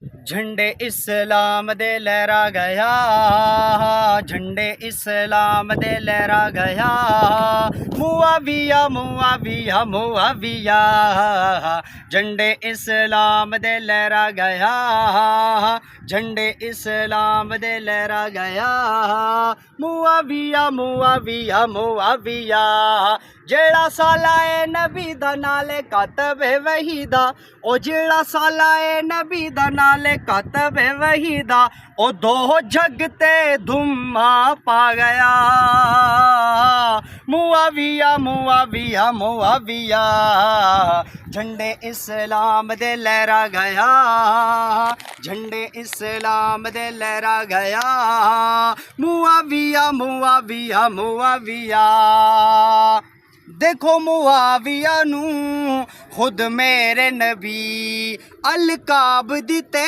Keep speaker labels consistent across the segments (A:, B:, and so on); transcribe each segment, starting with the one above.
A: झंडे इस्लाम दे लहरा गया, झंडे इस्लाम दे लहरा गया। मुआविया मुआविया मुआविया, झंडे इस्लाम दे लहरा गया, झंडे इस्लाम दे लहरा गया। मुआविया मुआविया मुआविया, जेड़ा साला ए नबी दा नाले कातब है वही दा, ओ जेड़ा साला ए नबी दा नाले कातब है वही दा, ओ दो जगते धुम्मा पा गया। मुआविया मुआविया मुआविया, झंडे इस्लाम दे लहरा गया, झंडे इस्लाम दे लहरा गया। मुआविया मुआविया मुआविया, देखो मुआविया नू खुद मेरे नबी अलकाब दिते।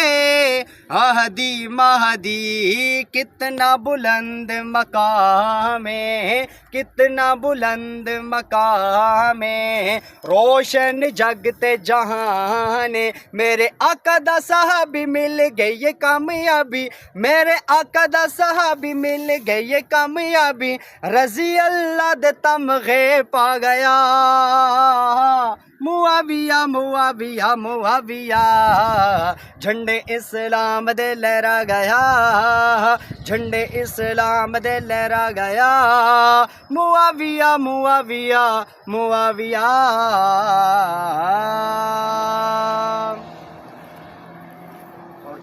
A: आहदी महदी कितना बुलंद मकाम है, कितना बुलंद मकाम है। रोशन जगते जहान, मेरे आका दा साहबी मिल गई ये कामयाबी, मेरे आका दा साहबी मिल गई ये कामयाबी। रजी अल्लाह दे तमगे पा गया। मुआविया मुआविया मुआविया, झंडे इस्लाम दे लहरा गया, झंडे इस्लाम दे लहरा गया। मुआविया मुआविया मुआविया।